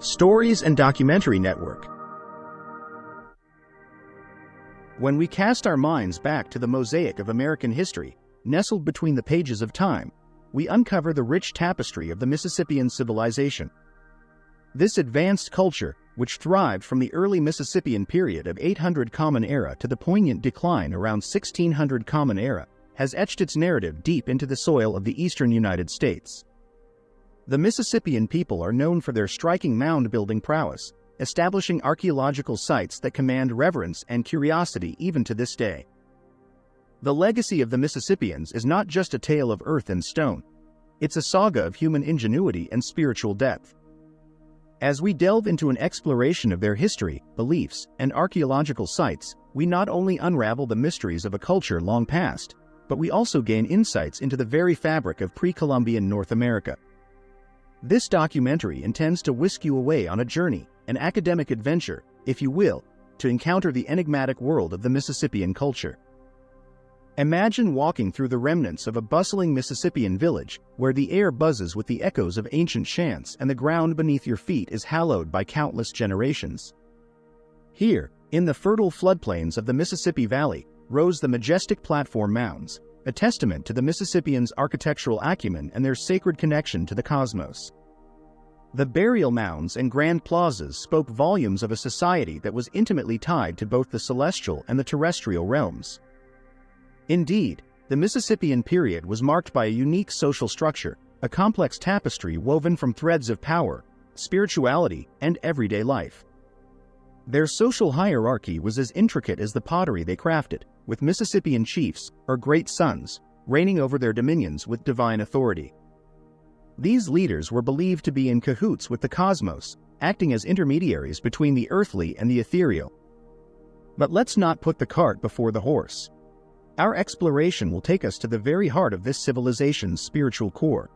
Stories and Documentary Network. When we cast our minds back to the mosaic of American history, nestled between the pages of time, we uncover the rich tapestry of the Mississippian civilization. This advanced culture, which thrived from the early Mississippian period of 800 Common Era to the poignant decline around 1600 Common Era, has etched its narrative deep into the soil of the eastern United States. The Mississippian people are known for their striking mound-building prowess, establishing archaeological sites that command reverence and curiosity even to this day. The legacy of the Mississippians is not just a tale of earth and stone. It's a saga of human ingenuity and spiritual depth. As we delve into an exploration of their history, beliefs, and archaeological sites, we not only unravel the mysteries of a culture long past, but we also gain insights into the very fabric of pre-Columbian North America. This documentary intends to whisk you away on a journey, an academic adventure, if you will, to encounter the enigmatic world of the Mississippian culture. Imagine walking through the remnants of a bustling Mississippian village, where the air buzzes with the echoes of ancient chants and the ground beneath your feet is hallowed by countless generations. Here, in the fertile floodplains of the Mississippi Valley, rose the majestic platform mounds, a testament to the Mississippians' architectural acumen and their sacred connection to the cosmos. The burial mounds and grand plazas spoke volumes of a society that was intimately tied to both the celestial and the terrestrial realms. Indeed, the Mississippian period was marked by a unique social structure, a complex tapestry woven from threads of power, spirituality, and everyday life. Their social hierarchy was as intricate as the pottery they crafted, with Mississippian chiefs, or great sons, reigning over their dominions with divine authority. These leaders were believed to be in cahoots with the cosmos, acting as intermediaries between the earthly and the ethereal. But let's not put the cart before the horse. Our exploration will take us to the very heart of this civilization's spiritual core.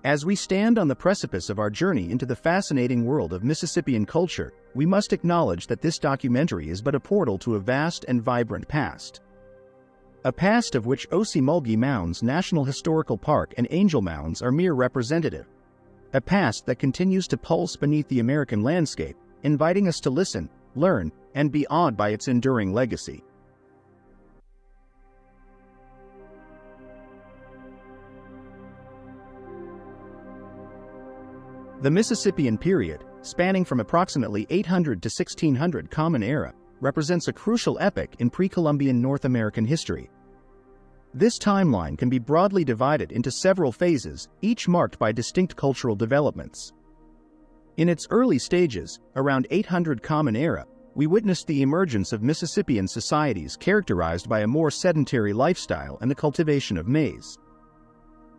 As we stand on the precipice of our journey into the fascinating world of Mississippian culture, we must acknowledge that this documentary is but a portal to a vast and vibrant past. A past of which Ocmulgee Mounds National Historical Park and Angel Mounds are mere representative. A past that continues to pulse beneath the American landscape, inviting us to listen, learn, and be awed by its enduring legacy. The Mississippian period, spanning from approximately 800 to 1600 Common Era, represents a crucial epoch in pre-Columbian North American history. This timeline can be broadly divided into several phases, each marked by distinct cultural developments. In its early stages, around 800 Common Era, we witnessed the emergence of Mississippian societies characterized by a more sedentary lifestyle and the cultivation of maize.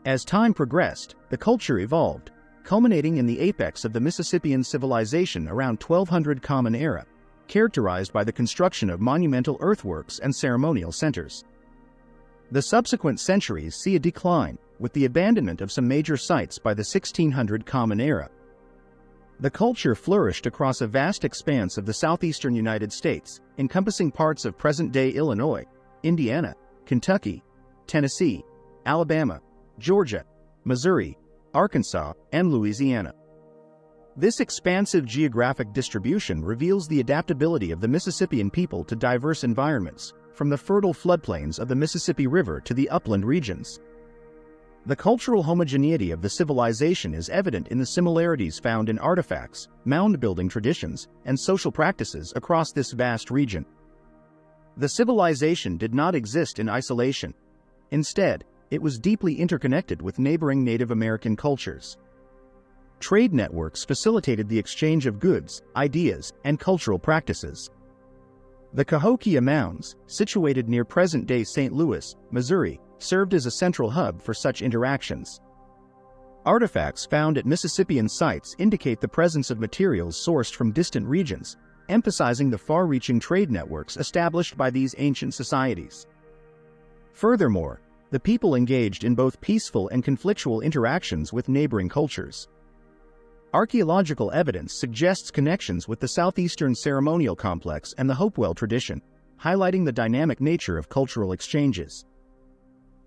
As time progressed, the culture evolved, culminating in the apex of the Mississippian civilization around 1200 Common Era, characterized by the construction of monumental earthworks and ceremonial centers. The subsequent centuries see a decline, with the abandonment of some major sites by the 1600 Common Era. The culture flourished across a vast expanse of the southeastern United States, encompassing parts of present-day Illinois, Indiana, Kentucky, Tennessee, Alabama, Georgia, Missouri, Arkansas, and Louisiana. This expansive geographic distribution reveals the adaptability of the Mississippian people to diverse environments, from the fertile floodplains of the Mississippi River to the upland regions. The cultural homogeneity of the civilization is evident in the similarities found in artifacts, mound-building traditions, and social practices across this vast region. The civilization did not exist in isolation. Instead, it was deeply interconnected with neighboring Native American cultures. Trade networks facilitated the exchange of goods, ideas, and cultural practices. The Cahokia Mounds, situated near present-day St. Louis, Missouri, served as a central hub for such interactions. Artifacts found at Mississippian sites indicate the presence of materials sourced from distant regions, emphasizing the far-reaching trade networks established by these ancient societies. Furthermore, the people engaged in both peaceful and conflictual interactions with neighboring cultures. Archaeological evidence suggests connections with the southeastern ceremonial complex and the Hopewell tradition, highlighting the dynamic nature of cultural exchanges.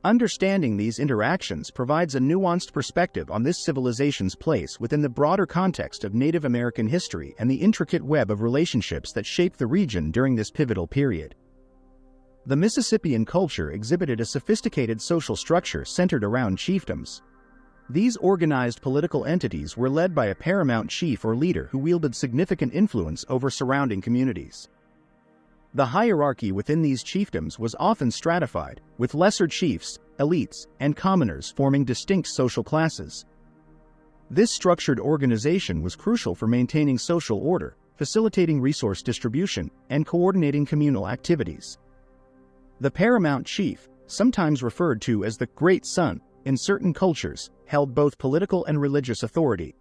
Understanding these interactions provides a nuanced perspective on this civilization's place within the broader context of Native American history and the intricate web of relationships that shaped the region during this pivotal period. The Mississippian culture exhibited a sophisticated social structure centered around chiefdoms. These organized political entities were led by a paramount chief or leader who wielded significant influence over surrounding communities. The hierarchy within these chiefdoms was often stratified, with lesser chiefs, elites, and commoners forming distinct social classes. This structured organization was crucial for maintaining social order, facilitating resource distribution, and coordinating communal activities. The paramount chief, sometimes referred to as the Great Sun, in certain cultures, held both political and religious authority.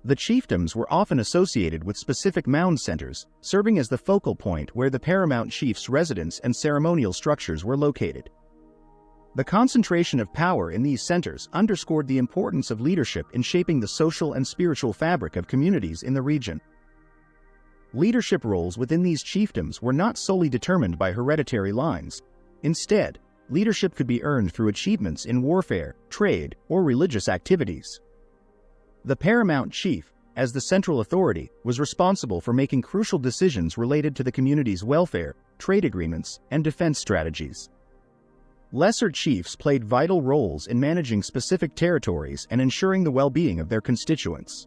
The chiefdoms were often associated with specific mound centers, serving as the focal point where the paramount chief's residence and ceremonial structures were located. The concentration of power in these centers underscored the importance of leadership in shaping the social and spiritual fabric of communities in the region. Leadership roles within these chiefdoms were not solely determined by hereditary lines. Instead, leadership could be earned through achievements in warfare, trade, or religious activities. The paramount chief, as the central authority, was responsible for making crucial decisions related to the community's welfare, trade agreements, and defense strategies. Lesser chiefs played vital roles in managing specific territories and ensuring the well-being of their constituents.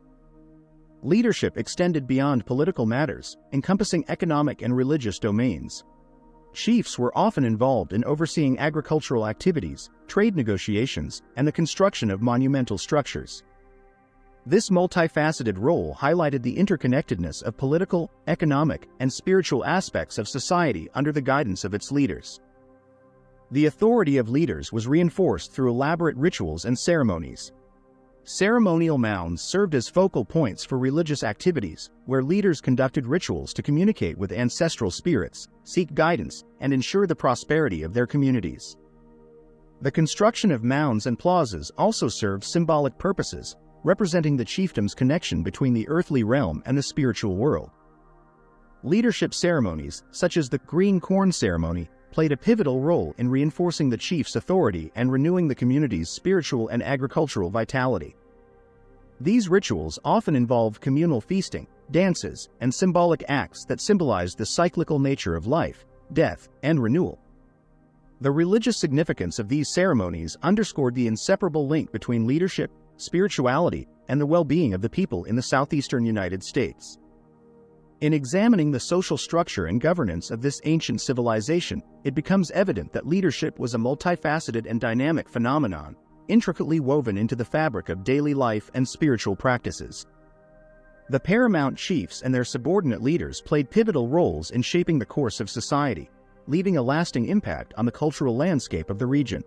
Leadership extended beyond political matters, encompassing economic and religious domains. Chiefs were often involved in overseeing agricultural activities, trade negotiations, and the construction of monumental structures. This multifaceted role highlighted the interconnectedness of political, economic, and spiritual aspects of society under the guidance of its leaders. The authority of leaders was reinforced through elaborate rituals and ceremonies. Ceremonial mounds served as focal points for religious activities, where leaders conducted rituals to communicate with ancestral spirits, seek guidance, and ensure the prosperity of their communities. The construction of mounds and plazas also served symbolic purposes, representing the chiefdom's connection between the earthly realm and the spiritual world. Leadership ceremonies, such as the green corn ceremony, played a pivotal role in reinforcing the chief's authority and renewing the community's spiritual and agricultural vitality. These rituals often involved communal feasting, dances, and symbolic acts that symbolized the cyclical nature of life, death, and renewal. The religious significance of these ceremonies underscored the inseparable link between leadership, spirituality, and the well-being of the people in the southeastern United States. In examining the social structure and governance of this ancient civilization, it becomes evident that leadership was a multifaceted and dynamic phenomenon, intricately woven into the fabric of daily life and spiritual practices. The paramount chiefs and their subordinate leaders played pivotal roles in shaping the course of society, leaving a lasting impact on the cultural landscape of the region.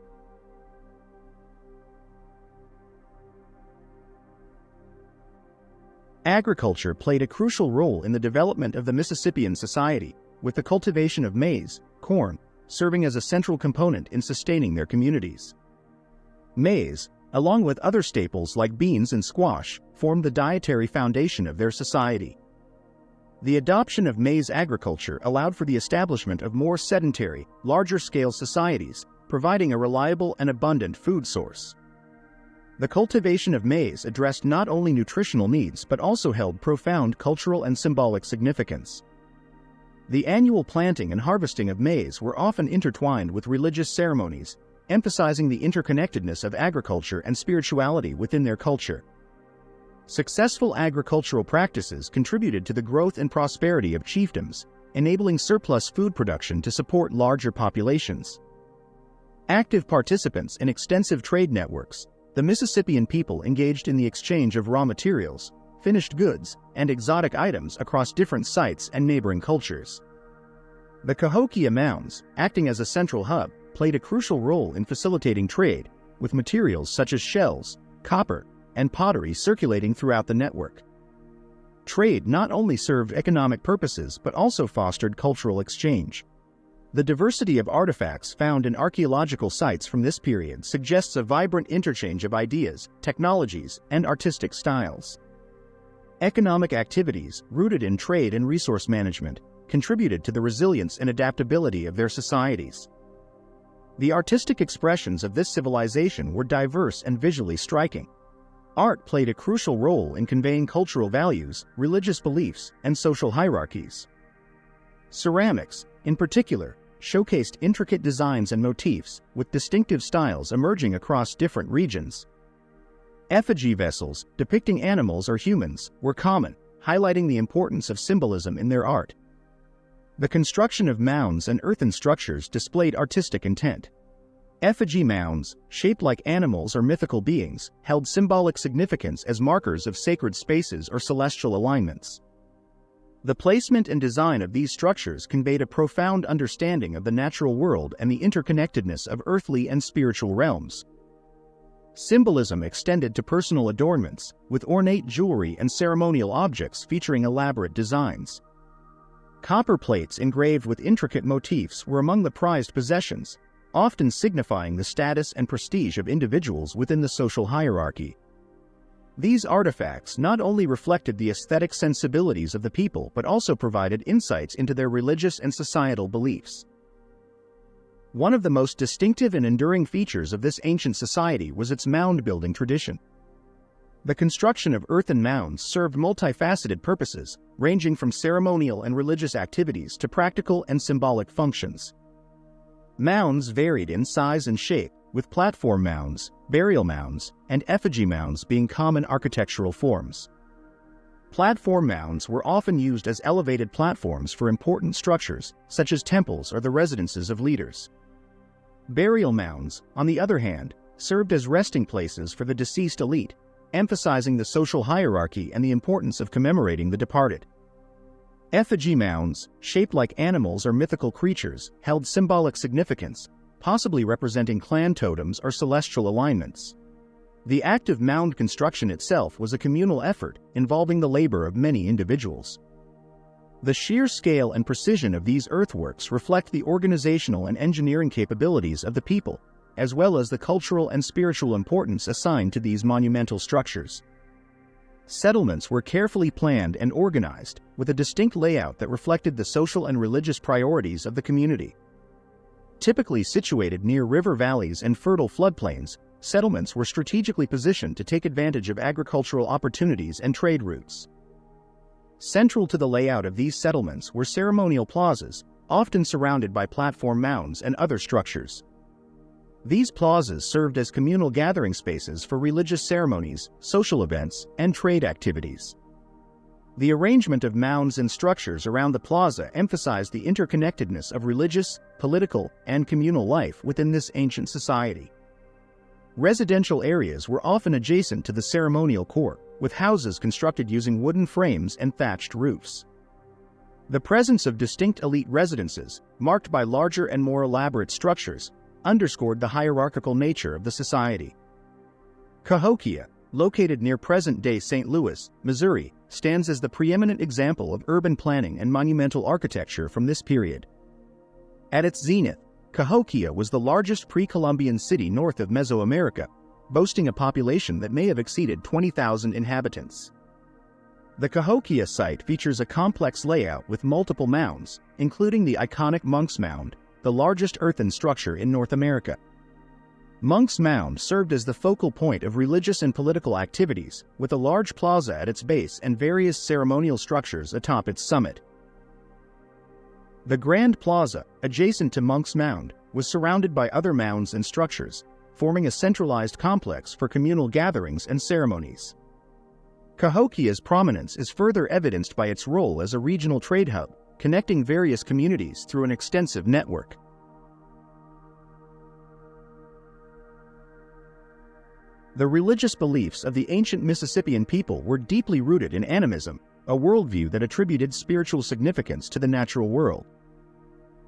Agriculture played a crucial role in the development of the Mississippian society, with the cultivation of maize, corn, serving as a central component in sustaining their communities. Maize, along with other staples like beans and squash, formed the dietary foundation of their society. The adoption of maize agriculture allowed for the establishment of more sedentary, larger-scale societies, providing a reliable and abundant food source. The cultivation of maize addressed not only nutritional needs but also held profound cultural and symbolic significance. The annual planting and harvesting of maize were often intertwined with religious ceremonies, emphasizing the interconnectedness of agriculture and spirituality within their culture. Successful agricultural practices contributed to the growth and prosperity of chiefdoms, enabling surplus food production to support larger populations. Active participants in extensive trade networks, the Mississippian people engaged in the exchange of raw materials, finished goods, and exotic items across different sites and neighboring cultures. The Cahokia Mounds, acting as a central hub, played a crucial role in facilitating trade, with materials such as shells, copper, and pottery circulating throughout the network. Trade not only served economic purposes but also fostered cultural exchange. The diversity of artifacts found in archaeological sites from this period suggests a vibrant interchange of ideas, technologies, and artistic styles. Economic activities, rooted in trade and resource management, contributed to the resilience and adaptability of their societies. The artistic expressions of this civilization were diverse and visually striking. Art played a crucial role in conveying cultural values, religious beliefs, and social hierarchies. Ceramics, in particular, showcased intricate designs and motifs, with distinctive styles emerging across different regions. Effigy vessels, depicting animals or humans, were common, highlighting the importance of symbolism in their art. The construction of mounds and earthen structures displayed artistic intent. Effigy mounds, shaped like animals or mythical beings, held symbolic significance as markers of sacred spaces or celestial alignments. The placement and design of these structures conveyed a profound understanding of the natural world and the interconnectedness of earthly and spiritual realms. Symbolism extended to personal adornments, with ornate jewelry and ceremonial objects featuring elaborate designs. Copper plates engraved with intricate motifs were among the prized possessions, often signifying the status and prestige of individuals within the social hierarchy. These artifacts not only reflected the aesthetic sensibilities of the people but also provided insights into their religious and societal beliefs. One of the most distinctive and enduring features of this ancient society was its mound-building tradition. The construction of earthen mounds served multifaceted purposes, ranging from ceremonial and religious activities to practical and symbolic functions. Mounds varied in size and shape, with platform mounds, burial mounds, and effigy mounds being common architectural forms. Platform mounds were often used as elevated platforms for important structures, such as temples or the residences of leaders. Burial mounds, on the other hand, served as resting places for the deceased elite, emphasizing the social hierarchy and the importance of commemorating the departed. Effigy mounds, shaped like animals or mythical creatures, held symbolic significance, possibly representing clan totems or celestial alignments. The act of mound construction itself was a communal effort involving the labor of many individuals. The sheer scale and precision of these earthworks reflect the organizational and engineering capabilities of the people, as well as the cultural and spiritual importance assigned to these monumental structures. Settlements were carefully planned and organized, with a distinct layout that reflected the social and religious priorities of the community. Typically situated near river valleys and fertile floodplains, settlements were strategically positioned to take advantage of agricultural opportunities and trade routes. Central to the layout of these settlements were ceremonial plazas, often surrounded by platform mounds and other structures. These plazas served as communal gathering spaces for religious ceremonies, social events, and trade activities. The arrangement of mounds and structures around the plaza emphasized the interconnectedness of religious, political, and communal life within this ancient society. Residential areas were often adjacent to the ceremonial core, with houses constructed using wooden frames and thatched roofs. The presence of distinct elite residences, marked by larger and more elaborate structures, underscored the hierarchical nature of the society. Cahokia, located near present-day St. Louis, Missouri, stands as the preeminent example of urban planning and monumental architecture from this period. At its zenith, Cahokia was the largest pre-Columbian city north of Mesoamerica, boasting a population that may have exceeded 20,000 inhabitants. The Cahokia site features a complex layout with multiple mounds, including the iconic Monk's Mound, the largest earthen structure in North America. Monk's Mound served as the focal point of religious and political activities, with a large plaza at its base and various ceremonial structures atop its summit. The Grand Plaza, adjacent to Monk's Mound, was surrounded by other mounds and structures, forming a centralized complex for communal gatherings and ceremonies. Cahokia's prominence is further evidenced by its role as a regional trade hub, connecting various communities through an extensive network. The religious beliefs of the ancient Mississippian people were deeply rooted in animism, a worldview that attributed spiritual significance to the natural world.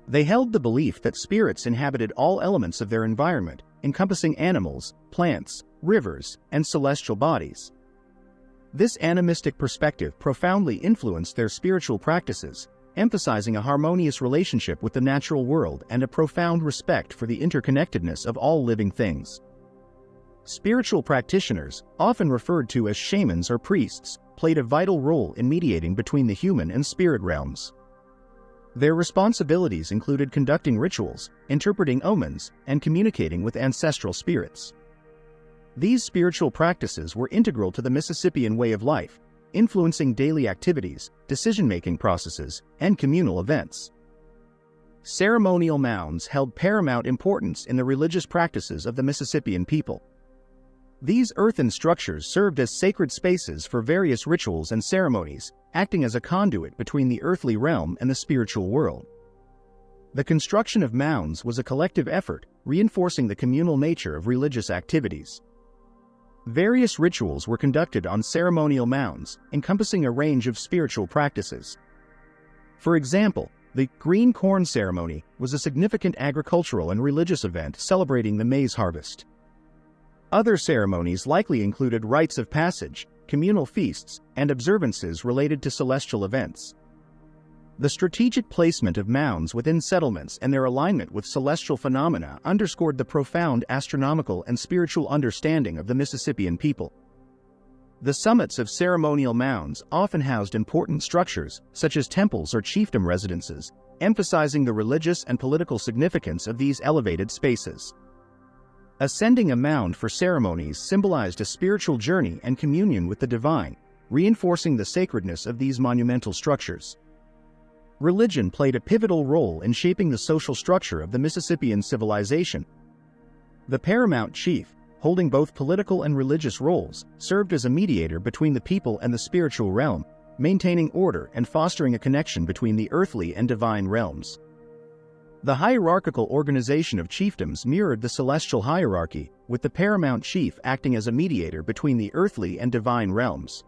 They held the belief that spirits inhabited all elements of their environment, encompassing animals, plants, rivers, and celestial bodies. This animistic perspective profoundly influenced their spiritual practices, emphasizing a harmonious relationship with the natural world and a profound respect for the interconnectedness of all living things. Spiritual practitioners, often referred to as shamans or priests, played a vital role in mediating between the human and spirit realms. Their responsibilities included conducting rituals, interpreting omens, and communicating with ancestral spirits. These spiritual practices were integral to the Mississippian way of life, influencing daily activities, decision-making processes, and communal events. Ceremonial mounds held paramount importance in the religious practices of the Mississippian people. These earthen structures served as sacred spaces for various rituals and ceremonies, acting as a conduit between the earthly realm and the spiritual world. The construction of mounds was a collective effort, reinforcing the communal nature of religious activities. Various rituals were conducted on ceremonial mounds, encompassing a range of spiritual practices. For example, the green corn ceremony was a significant agricultural and religious event celebrating the maize harvest. Other ceremonies likely included rites of passage, communal feasts, and observances related to celestial events. The strategic placement of mounds within settlements and their alignment with celestial phenomena underscored the profound astronomical and spiritual understanding of the Mississippian people. The summits of ceremonial mounds often housed important structures, such as temples or chiefdom residences, emphasizing the religious and political significance of these elevated spaces. Ascending a mound for ceremonies symbolized a spiritual journey and communion with the divine, reinforcing the sacredness of these monumental structures. Religion played a pivotal role in shaping the social structure of the Mississippian civilization. The paramount chief, holding both political and religious roles, served as a mediator between the people and the spiritual realm, maintaining order and fostering a connection between the earthly and divine realms. The hierarchical organization of chiefdoms mirrored the celestial hierarchy, with the paramount chief acting as a mediator between the earthly and divine realms.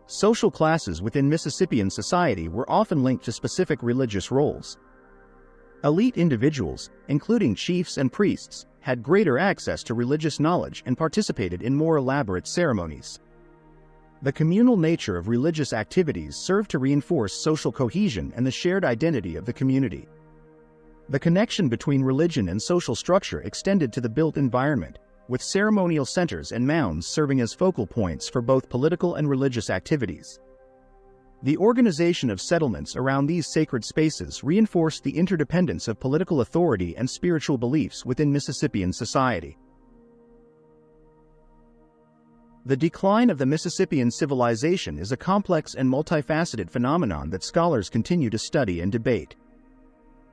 Social classes within Mississippian society were often linked to specific religious roles. Elite individuals, including chiefs and priests, had greater access to religious knowledge and participated in more elaborate ceremonies. The communal nature of religious activities served to reinforce social cohesion and the shared identity of the community. The connection between religion and social structure extended to the built environment, with ceremonial centers and mounds serving as focal points for both political and religious activities. The organization of settlements around these sacred spaces reinforced the interdependence of political authority and spiritual beliefs within Mississippian society. The decline of the Mississippian civilization is a complex and multifaceted phenomenon that scholars continue to study and debate.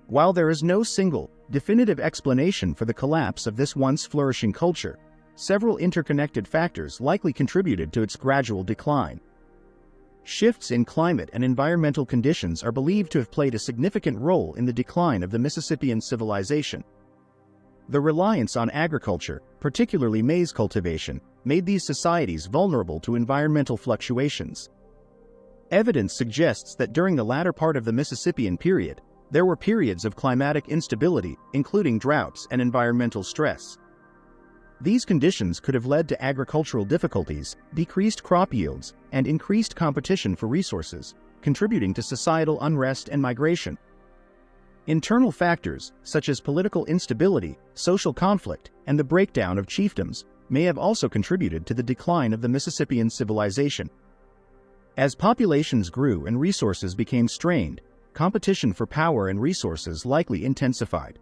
While there is no single, definitive explanation for the collapse of this once flourishing culture, several interconnected factors likely contributed to its gradual decline. Shifts in climate and environmental conditions are believed to have played a significant role in the decline of the Mississippian civilization. The reliance on agriculture, particularly maize cultivation, made these societies vulnerable to environmental fluctuations. Evidence suggests that during the latter part of the Mississippian period, there were periods of climatic instability, including droughts and environmental stress. These conditions could have led to agricultural difficulties, decreased crop yields, and increased competition for resources, contributing to societal unrest and migration. Internal factors, such as political instability, social conflict, and the breakdown of chiefdoms, may have also contributed to the decline of the Mississippian civilization. As populations grew and resources became strained, competition for power and resources likely intensified.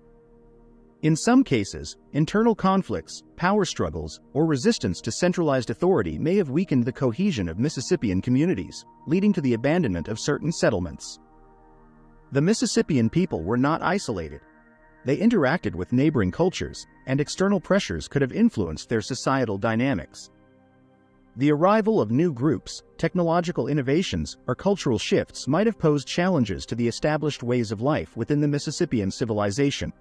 In some cases, internal conflicts, power struggles, or resistance to centralized authority may have weakened the cohesion of Mississippian communities, leading to the abandonment of certain settlements. The Mississippian people were not isolated. They interacted with neighboring cultures, and external pressures could have influenced their societal dynamics. The arrival of new groups, technological innovations, or cultural shifts might have posed challenges to the established ways of life within the Mississippian civilization.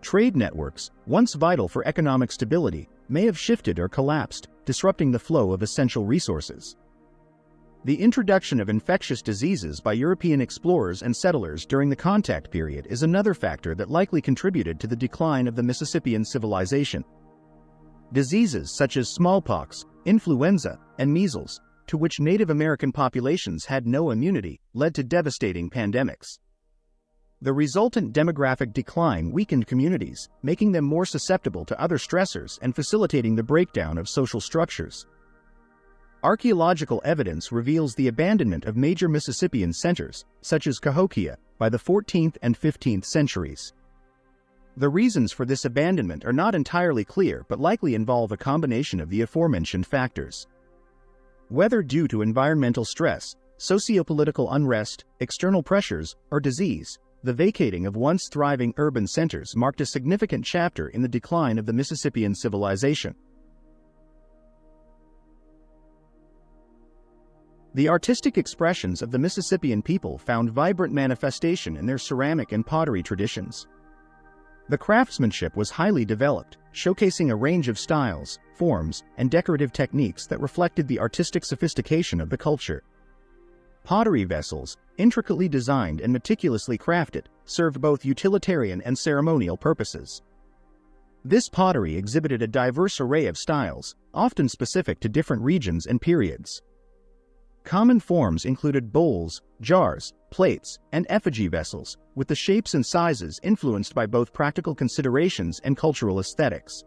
Trade networks, once vital for economic stability, may have shifted or collapsed, disrupting the flow of essential resources. The introduction of infectious diseases by European explorers and settlers during the contact period is another factor that likely contributed to the decline of the Mississippian civilization. Diseases such as smallpox, influenza, and measles, to which Native American populations had no immunity, led to devastating pandemics. The resultant demographic decline weakened communities, making them more susceptible to other stressors and facilitating the breakdown of social structures. Archaeological evidence reveals the abandonment of major Mississippian centers, such as Cahokia, by the 14th and 15th centuries. The reasons for this abandonment are not entirely clear but likely involve a combination of the aforementioned factors. Whether due to environmental stress, sociopolitical unrest, external pressures, or disease, the vacating of once thriving urban centers marked a significant chapter in the decline of the Mississippian civilization. The artistic expressions of the Mississippian people found vibrant manifestation in their ceramic and pottery traditions. The craftsmanship was highly developed, showcasing a range of styles, forms, and decorative techniques that reflected the artistic sophistication of the culture. Pottery vessels, intricately designed and meticulously crafted, served both utilitarian and ceremonial purposes. This pottery exhibited a diverse array of styles, often specific to different regions and periods. Common forms included bowls, jars, plates, and effigy vessels, with the shapes and sizes influenced by both practical considerations and cultural aesthetics.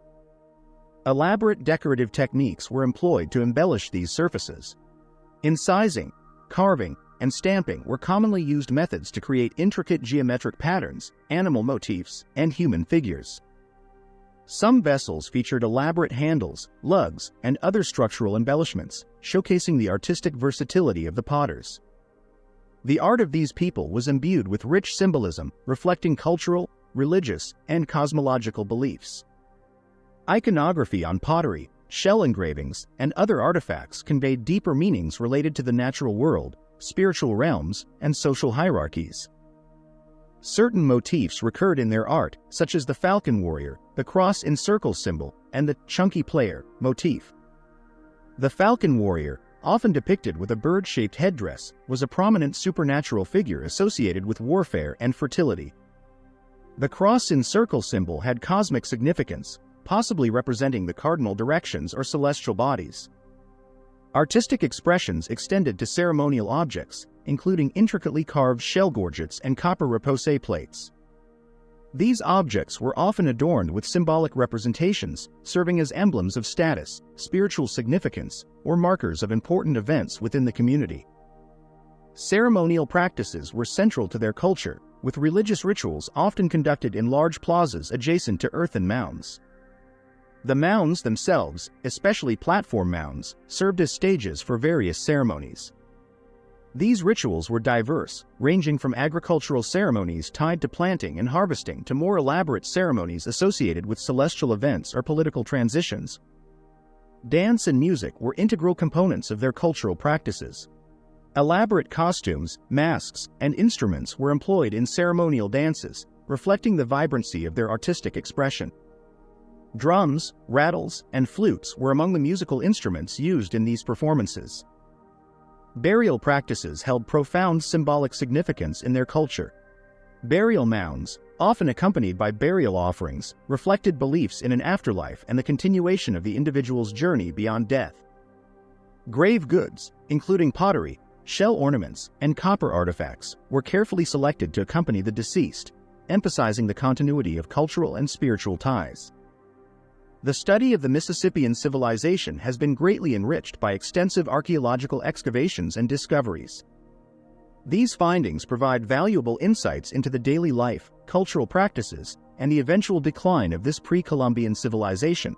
Elaborate decorative techniques were employed to embellish these surfaces. Incising, carving, and stamping were commonly used methods to create intricate geometric patterns, animal motifs, and human figures. Some vessels featured elaborate handles, lugs, and other structural embellishments, showcasing the artistic versatility of the potters. The art of these people was imbued with rich symbolism, reflecting cultural, religious, and cosmological beliefs. Iconography on pottery, shell engravings, and other artifacts conveyed deeper meanings related to the natural world, spiritual realms, and social hierarchies. Certain motifs recurred in their art, such as the falcon warrior, the cross in circle symbol, and the chunky player motif. The falcon warrior, often depicted with a bird-shaped headdress, was a prominent supernatural figure associated with warfare and fertility. The cross in circle symbol had cosmic significance, possibly representing the cardinal directions or celestial bodies. Artistic expressions extended to ceremonial objects, including intricately carved shell gorgets and copper repoussé plates. These objects were often adorned with symbolic representations, serving as emblems of status, spiritual significance, or markers of important events within the community. Ceremonial practices were central to their culture, with religious rituals often conducted in large plazas adjacent to earthen mounds. The mounds themselves, especially platform mounds, served as stages for various ceremonies. These rituals were diverse, ranging from agricultural ceremonies tied to planting and harvesting to more elaborate ceremonies associated with celestial events or political transitions. Dance and music were integral components of their cultural practices. Elaborate costumes, masks, and instruments were employed in ceremonial dances, reflecting the vibrancy of their artistic expression. Drums, rattles, and flutes were among the musical instruments used in these performances. Burial practices held profound symbolic significance in their culture. Burial mounds, often accompanied by burial offerings, reflected beliefs in an afterlife and the continuation of the individual's journey beyond death. Grave goods, including pottery, shell ornaments, and copper artifacts, were carefully selected to accompany the deceased, emphasizing the continuity of cultural and spiritual ties. The study of the Mississippian civilization has been greatly enriched by extensive archaeological excavations and discoveries. These findings provide valuable insights into the daily life, cultural practices, and the eventual decline of this pre-Columbian civilization.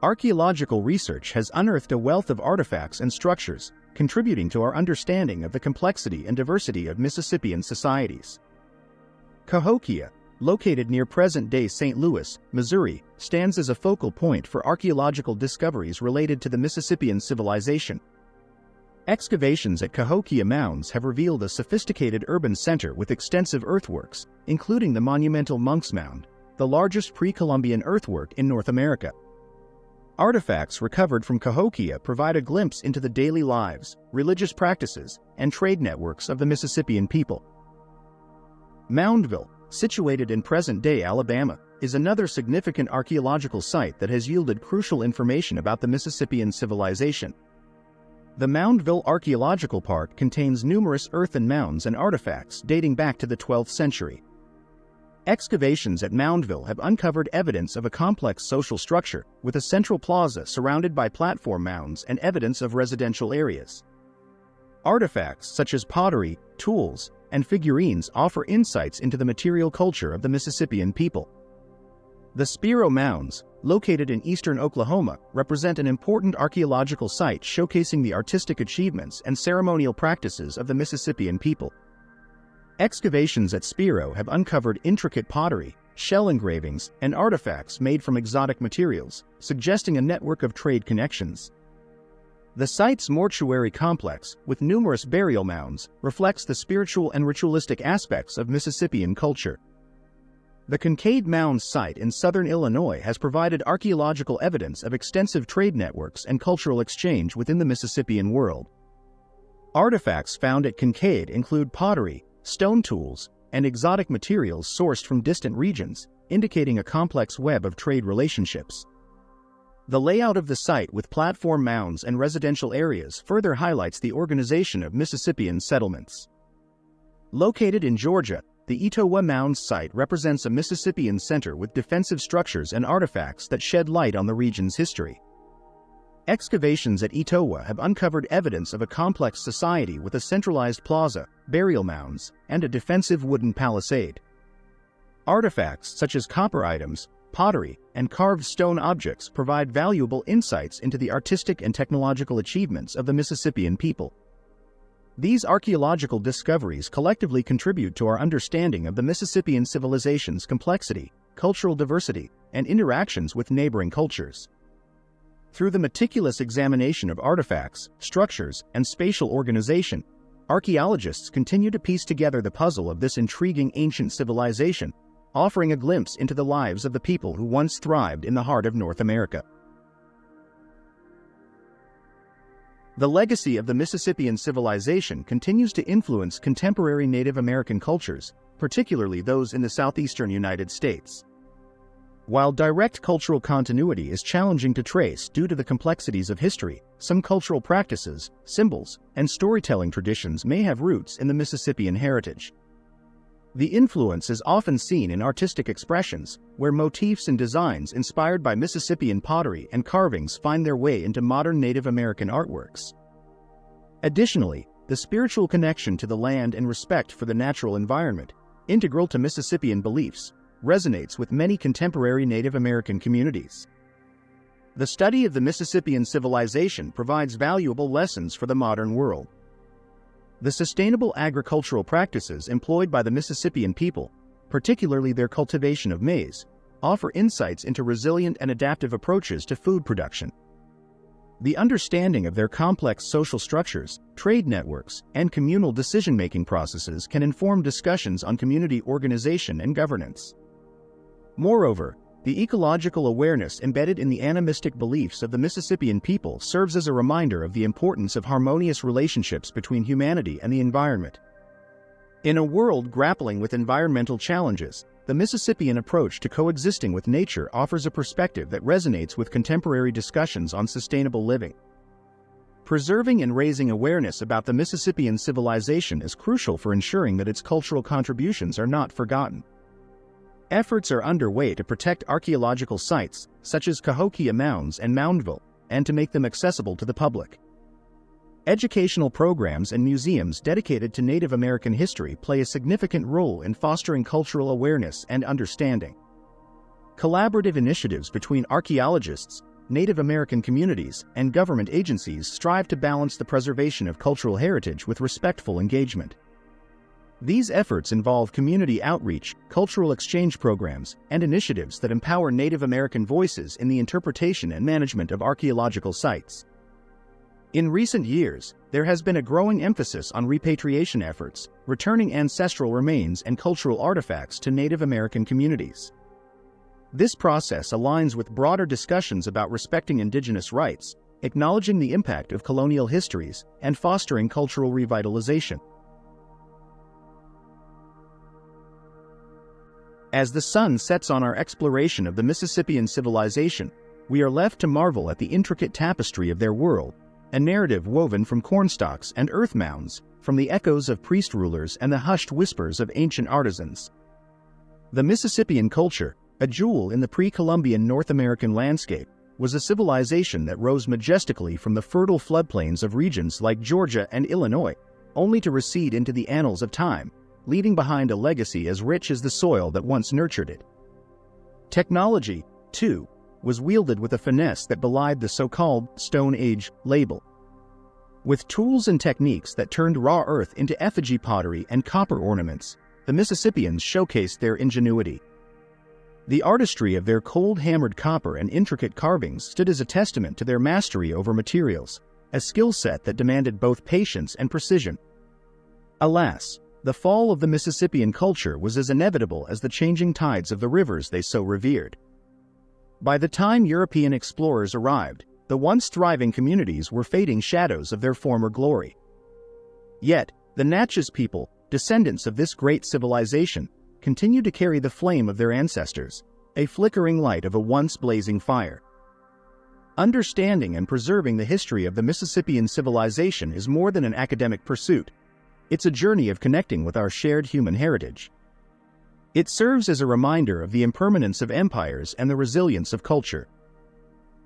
Archaeological research has unearthed a wealth of artifacts and structures, contributing to our understanding of the complexity and diversity of Mississippian societies. Cahokia, located near present-day St. Louis, Missouri, stands as a focal point for archaeological discoveries related to the Mississippian civilization. Excavations at Cahokia Mounds have revealed a sophisticated urban center with extensive earthworks, including the monumental Monk's Mound, the largest pre-Columbian earthwork in North America. Artifacts recovered from Cahokia provide a glimpse into the daily lives, religious practices, and trade networks of the Mississippian people. Moundville, situated in present-day Alabama, is another significant archaeological site that has yielded crucial information about the Mississippian civilization. The Moundville Archaeological Park contains numerous earthen mounds and artifacts dating back to the 12th century. Excavations at Moundville have uncovered evidence of a complex social structure, with a central plaza surrounded by platform mounds and evidence of residential areas. Artifacts such as pottery, tools, and figurines offer insights into the material culture of the Mississippian people. The Spiro Mounds, located in eastern Oklahoma, represent an important archaeological site showcasing the artistic achievements and ceremonial practices of the Mississippian people. Excavations at Spiro have uncovered intricate pottery, shell engravings, and artifacts made from exotic materials, suggesting a network of trade connections. The site's mortuary complex, with numerous burial mounds, reflects the spiritual and ritualistic aspects of Mississippian culture. The Kincaid Mounds site in southern Illinois has provided archaeological evidence of extensive trade networks and cultural exchange within the Mississippian world. Artifacts found at Kincaid include pottery, stone tools, and exotic materials sourced from distant regions, indicating a complex web of trade relationships. The layout of the site with platform mounds and residential areas further highlights the organization of Mississippian settlements. Located in Georgia, the Etowah Mounds site represents a Mississippian center with defensive structures and artifacts that shed light on the region's history. Excavations at Etowah have uncovered evidence of a complex society with a centralized plaza, burial mounds, and a defensive wooden palisade. Artifacts such as copper items, pottery, and carved stone objects provide valuable insights into the artistic and technological achievements of the Mississippian people. These archaeological discoveries collectively contribute to our understanding of the Mississippian civilization's complexity, cultural diversity, and interactions with neighboring cultures. Through the meticulous examination of artifacts, structures, and spatial organization, archaeologists continue to piece together the puzzle of this intriguing ancient civilization, offering a glimpse into the lives of the people who once thrived in the heart of North America. The legacy of the Mississippian civilization continues to influence contemporary Native American cultures, particularly those in the southeastern United States. While direct cultural continuity is challenging to trace due to the complexities of history, some cultural practices, symbols, and storytelling traditions may have roots in the Mississippian heritage. The influence is often seen in artistic expressions, where motifs and designs inspired by Mississippian pottery and carvings find their way into modern Native American artworks. Additionally, the spiritual connection to the land and respect for the natural environment, integral to Mississippian beliefs, resonates with many contemporary Native American communities. The study of the Mississippian civilization provides valuable lessons for the modern world. The sustainable agricultural practices employed by the Mississippian people, particularly their cultivation of maize, offer insights into resilient and adaptive approaches to food production. The understanding of their complex social structures, trade networks, and communal decision-making processes can inform discussions on community organization and governance. Moreover, the ecological awareness embedded in the animistic beliefs of the Mississippian people serves as a reminder of the importance of harmonious relationships between humanity and the environment. In a world grappling with environmental challenges, the Mississippian approach to coexisting with nature offers a perspective that resonates with contemporary discussions on sustainable living. Preserving and raising awareness about the Mississippian civilization is crucial for ensuring that its cultural contributions are not forgotten. Efforts are underway to protect archaeological sites, such as Cahokia Mounds and Moundville, and to make them accessible to the public. Educational programs and museums dedicated to Native American history play a significant role in fostering cultural awareness and understanding. Collaborative initiatives between archaeologists, Native American communities, and government agencies strive to balance the preservation of cultural heritage with respectful engagement. These efforts involve community outreach, cultural exchange programs, and initiatives that empower Native American voices in the interpretation and management of archaeological sites. In recent years, there has been a growing emphasis on repatriation efforts, returning ancestral remains and cultural artifacts to Native American communities. This process aligns with broader discussions about respecting indigenous rights, acknowledging the impact of colonial histories, and fostering cultural revitalization. As the sun sets on our exploration of the Mississippian civilization, we are left to marvel at the intricate tapestry of their world, a narrative woven from cornstalks and earth mounds, from the echoes of priest rulers and the hushed whispers of ancient artisans. The Mississippian culture, a jewel in the pre-Columbian North American landscape, was a civilization that rose majestically from the fertile floodplains of regions like Georgia and Illinois, only to recede into the annals of time, leaving behind a legacy as rich as the soil that once nurtured it. Technology, too, was wielded with a finesse that belied the so-called Stone Age label. With tools and techniques that turned raw earth into effigy pottery and copper ornaments, the Mississippians showcased their ingenuity. The artistry of their cold-hammered copper and intricate carvings stood as a testament to their mastery over materials, a skill set that demanded both patience and precision. Alas, the fall of the Mississippian culture was as inevitable as the changing tides of the rivers they so revered. By the time European explorers arrived, the once thriving communities were fading shadows of their former glory. Yet, the Natchez people, descendants of this great civilization, continued to carry the flame of their ancestors, a flickering light of a once blazing fire. Understanding and preserving the history of the Mississippian civilization is more than an academic pursuit. It's a journey of connecting with our shared human heritage. It serves as a reminder of the impermanence of empires and the resilience of culture.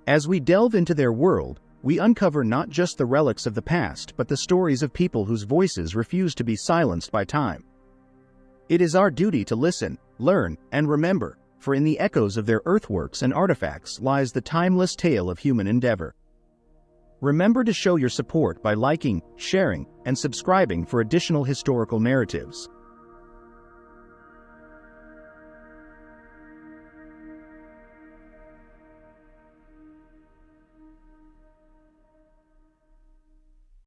As we delve into their world, we uncover not just the relics of the past but the stories of people whose voices refuse to be silenced by time. It is our duty to listen, learn, and remember, for in the echoes of their earthworks and artifacts lies the timeless tale of human endeavor. Remember to show your support by liking, sharing, and subscribing for additional historical narratives.